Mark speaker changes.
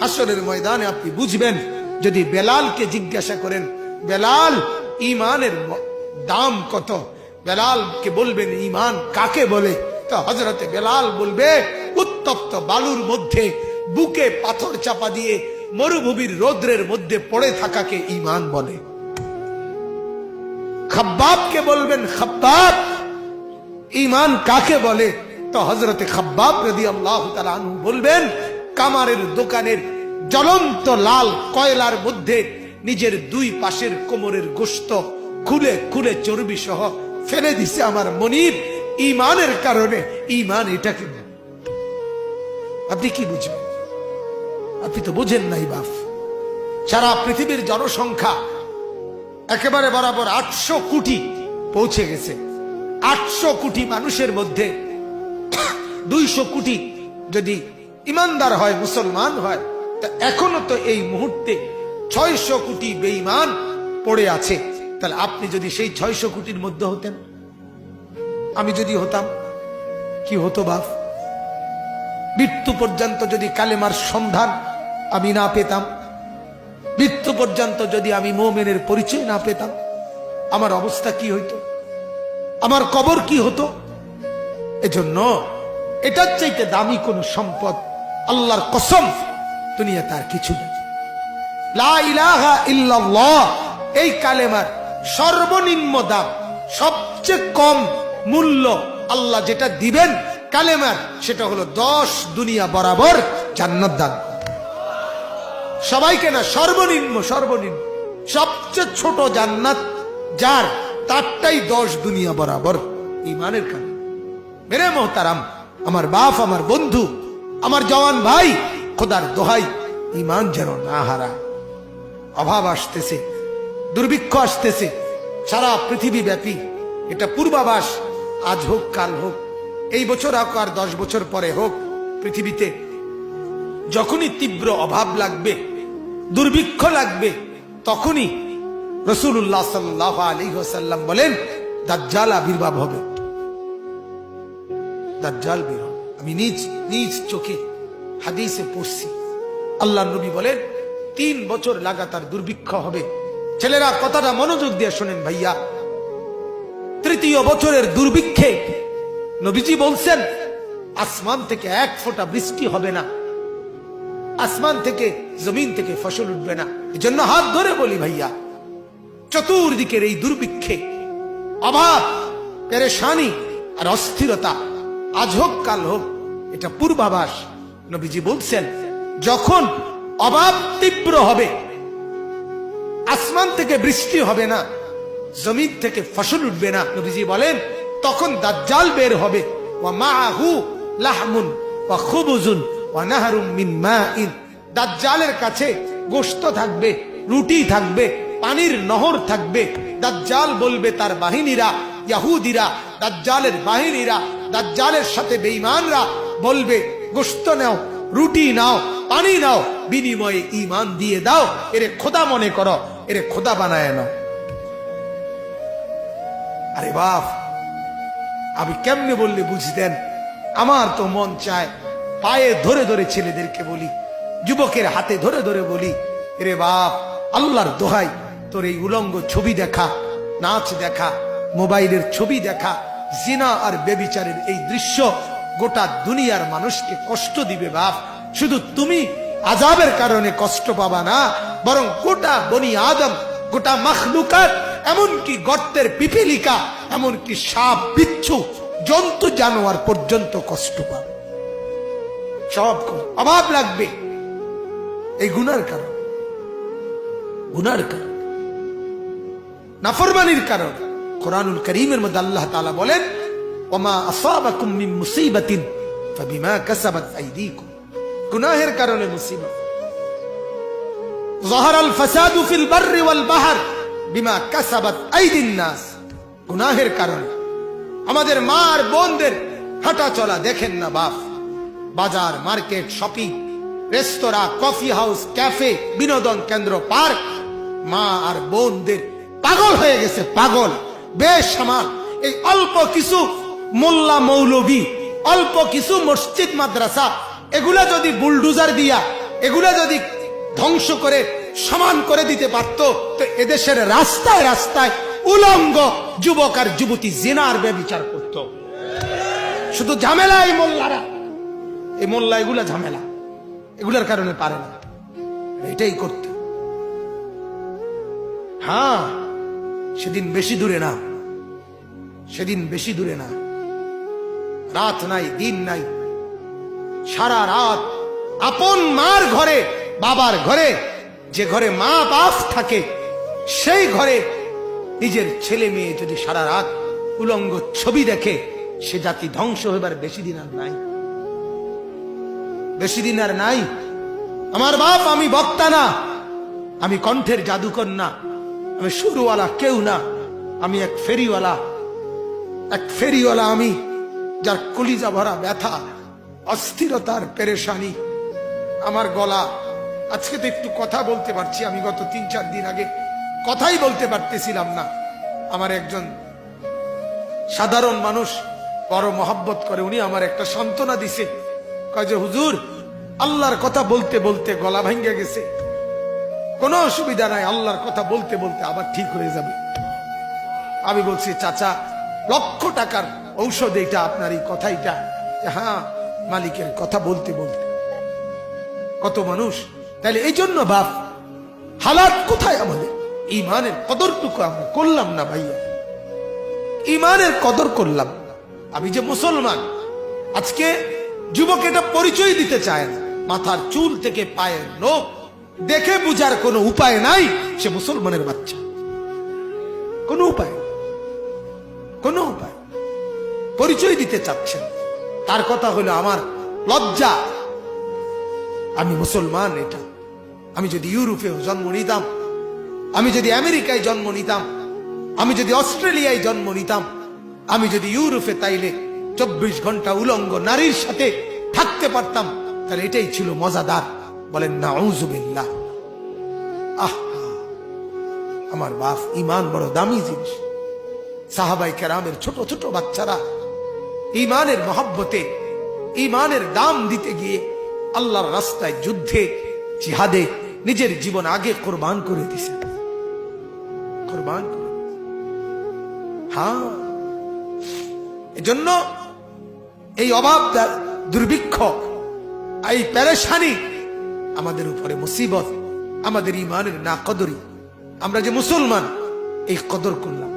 Speaker 1: হাসরের ময়দানে আপনি বুঝবেন। যদি বেলালকে জিজ্ঞাসা করেন, বেলাল ঈমানের দাম কত, বেলালকে বলবেন ঈমান কাকে বলে, তো হযরতে বেলাল বলবে উত্তপ্ত বালুর মধ্যে বুকে পাথর চাপা দিয়ে মরুভূমির রৌদ্রের মধ্যে পড়ে থাকাকে ঈমান বলে। খাব্বাবকে বলবেন, খাব্বাব ঈমান কাকে বলে, তো হযরতে খাব্বাব রাদিয়াল্লাহু তাআলা আনহু বলবেন কামারের দোকানের জ্বলন্ত লাল কয়লার মধ্যে নিজের দুই পাশের কোমরের গোশত খুলে খুলে চর্বি সহ ফেলে দিছে আমার মনিব ঈমানের কারণে। ঈমান এটাকে আপনি কি বুঝবেন? আপনি তো বুঝেন নাই বাপ। সারা পৃথিবীর জনসংখ্যা একেবারে বরাবর 800 কোটি পৌঁছে গেছে। 800 কোটি মানুষের মধ্যে 200 কোটি যদি ইমানদার হয়, মুসলমান হয়, তা এখনো তো এই মুহূর্তে 600 কোটি বেঈমান পড়ে আছে। তাহলে আপনি যদি সেই 600 কোটির মধ্যে হতেন, আমি যদি হতাম, কি হতো বাপ? মৃত্যু পর্যন্ত যদি কালেমার সন্ধান আমি না পেতাম, মৃত্যু পর্যন্ত যদি আমি মুমিনের পরিচয় না পেতাম, আমার অবস্থা কি হইতো? আমার কবর কি হতো? এজন্য এটার চাইতে দামি কোন সম্পদ আল্লাহর কসম দুনিয়াতে আর কিছু নেই। লা ইলাহা ইল্লাল্লাহ এই কালেমার সর্বনিম্ন দাম, সবচেয়ে কম মূল্য আল্লাহ যেটা দিবেন কালেমার, সেটা হলো 10 দুনিয়া বরাবর জান্নাত দান। সবাইকে না, সর্বনিম্ন সর্বনিম্ন সবচেয়ে ছোট জান্নাত যার, তারটাই 10 দুনিয়া বরাবর ঈমানের কারণে। মেরে মোহতারাম, আমার বাপ, আমার বন্ধু, আমার জওয়ান ভাই, খোদার দোহাই ঈমান যেন না হারায়। অভাব আসতেছে, দুর্ভিক্ষ আসতেছে সারা পৃথিবী ব্যাপী, এটা পূর্বাভাস। আজ হোক, কাল হোক, এই বছর হোক, আর 10 বছর পরে হোক, পৃথিবীতে যখনই তীব্র অভাব লাগবে, দুর্ভিক্ষ লাগবে, তখনই রাসূলুল্লাহ সাল্লাল্লাহু আলাইহি ওয়াসাল্লাম বলেন দাজ্জাল আবির্ভাব হবে। দাজ্জাল বের হবে। আমি নিজ চোখে হাদিসে পড়ছি। আল্লাহর নবী বলেন 3 বছর লাগাতার দুর্ভিক্ষ হবে। ছেলেরা কথাটা মনোযোগ দিয়ে শোনেন ভাইয়া। 3য় বছরের দুর্ভিক্ষে নবীজি বলছেন আসমান থেকে 1 ফোঁটা বৃষ্টি হবে না, আসমান থেকে জমিন থেকে ফসল উঠবে না। এজন্য হাত ধরে বলি ভাইয়া, চতুর্দিকের এই দুর্ভিক্ষে, অভাব, পেরেশানি আর অস্থিরতা, আজ হোক কাল হোক, এটা পূর্বাভাস। নবীজি বলছেন যখন অভাব তীব্র হবে, আসমান থেকে বৃষ্টি হবে না, জমিন থেকে ফসল উঠবে না, নবীজি বলেন তখন দাজ্জাল বের হবে। ওয়া মাআহু লাহমুন ওয়া খুবুজুন ওয়া নাহরুম মিন মাইন। দাজ্জালের কাছে গোশত থাকবে, রুটি থাকবে, পানির নহর থাকবে। দাজ্জাল বলবে তার বাহিনীরা, ইহুদিরা, দাজ্জালের বাহিনীরা, দাজ্জালের সাথে বেঈমানরা বলবে গোশত নাও, রুটি নাও, পানি নাও, বিনিময়ে ঈমান দিয়ে দাও, এরে খোদা মনে করো, এরে খোদা বানায় নাও। আরে বাপ, আমি কেমনে বললে বুঝতেন? আমার তো মন চায় পায়ে ধরে ধরে ছেলেদেরকে বলি, যুবকের হাতে ধরে ধরে বলি, রে বাপ, আল্লাহর দোহাই তোর এই উলঙ্গ ছবি দেখা, নাচ দেখা, মোবাইলের ছবি দেখা, জিনা আর বেবিচারের এই দৃশ্য গোটা দুনিয়ার মানুষকে কষ্ট দিবে বাপ। শুধু তুমি আযাবের কারণে কষ্ট পাবা না, বরং গোটা বনি আদম, গোটা মাখলুকাত, এমনকি গর্তের পিপিলিকা, এমনকি সাপ, বিচ্ছু, জন্তু জানোয়ার পর্যন্ত কষ্ট পাবে। সব অভাব লাগবে এই গুনার কারণ, গুনার কারণ, নাফরমানির কারণ। কোরআনুল কারীমের মধ্যে আল্লাহ তাআলা বলেন ওমা আসাবাকুম মিন মুসিবাতিন ফাবিমা কাসাবাত আইদিকুম। গুনাহের কারণে মুসিবত। যাহারাল ফাসাদু ফিল বাররি ওয়াল বাহর বিমা কাসাবাত আইদিন নাস। গুনাহের কারণে আমাদের মা আর বোনদের হাঁটা চলা দেখেন না বাপ, বাজার, মার্কেট, শপিং, রেস্তোরাঁ, কফি হাউস, ক্যাফে, বিনোদন কেন্দ্র, পার্ক, মা আর বোনদের পাগল হয়ে গেছে, পাগল, বেসামাল। এই অল্প কিছু মোল্লা মৌলভী, অল্প কিছু মসজিদ মাদ্রাসা, এগুলা যদি বুলডোজার দিয়া এগুলা যদি ধ্বংস করে সমান করে দিতে পারত, তো এদেশের রাস্তায় রাস্তায় উলঙ্গ যুবক আর যুবতী জিনার ব্যভিচার করত। শুধু ঝামেলা এই মোল্লারা, এই মোল্লা এগুলা ঝামেলা, এগুলার কারণে পারে না, এটাই করতে। হ্যাঁ, সেদিন বেশি দূরে না, সেদিন বেশি দূরে না, রাত নাই দিন নাই, সারা রাত আপন মার ঘরে, বাবার ঘরে, যে ঘরে মা বাপ থাকে, সেই ঘরে নিজের ছেলে মেয়ে যদি সারা রাত উলঙ্গ ছবি দেখে, সে জাতি ধ্বংস হইবার বেশি দিন আর নাই, বেশি দিন আর নাই। আমার বাপ, আমি বক্তা না, আমি কণ্ঠের জাদুকর না, আমি সুরওয়ালা কেউ না, আমি এক ফেরিওয়ালা, এক ফেরিওয়ালা আমি, যার কলিজা ভরা ব্যথা, অস্থিরতার পেরেশানি। আমার গলা আজকে তো একটু কথা বলতে পারছি, আমি গত 3-4 দিন আগে কথাই বলতে পারতেছিলাম না। আমার একজন সাধারণ মানুষ বড় মহব্বত করে, উনি আমার একটা সান্ত্বনা দিছে, কয় যে হুজুর, আল্লাহর কথা বলতে বলতে গলা ভেঙে গেছে, কোনো অসুবিধা নাই, আল্লাহর কথা বলতে বলতে আবার ঠিক হয়ে যাবে। আমি বলছি, চাচা, লক্ষ টাকার ঔষধ এটা, আপনার এই কথাইটা। হ্যাঁ, মালিকের কথা বলতে বলতে কত মানুষ। তাহলে এই জন্য বাপ, হালাত কোথায় আমাদের? ইমানের কদরটুকু আমরা করলাম না ভাইয়া, ইমানের কদর করলাম। আমি যে মুসলমান, আজকে যুবক এটা পরিচয় দিতে চায় না, মাথার চুল থেকে পায়ের নখ দেখে বুঝার কোনো উপায় নাই, সে মুসলমানের বাচ্চা। কোনো উপায়, কোনো উপায় পরিচয় দিতে চাচ্ছেন। তার কথা হলো, আমার লজ্জা, আমি মুসলমান। এটা আমি যদি ইউরোপে জন্ম নিতাম, আমি যদি আমেরিকায় জন্ম নিতাম, আমি যদি অস্ট্রেলিয়ায় জন্ম নিতাম, আমি যদি ইউরোপে তাইলে 24 ঘন্টা উলঙ্গ নারীর সাথে থাকতে পারতাম, তাহলে এটাই ছিল মজাদার। বলেন নাউজুবিল্লাহ। আমার বাপ, ইমান বড় দামি জিনিস। সাহাবাই কেরামের ছোট ছোট বাচ্চারা ইমানের মহব্বতে, ইমানের দাম দিতে গিয়ে আল্লাহর রাস্তায়, যুদ্ধে, জিহাদে নিজের জীবন আগে কোরবান করে দিছে, কোরবান করে। হ্যাঁ, এজন্য এই অভাব, দুর্ভিক্ষ, এই পেরেশানি আমাদের উপরে মুসিবত, আমাদের ইমানের না কদরি। আমরা যে মুসলমান, এই কদর করলাম।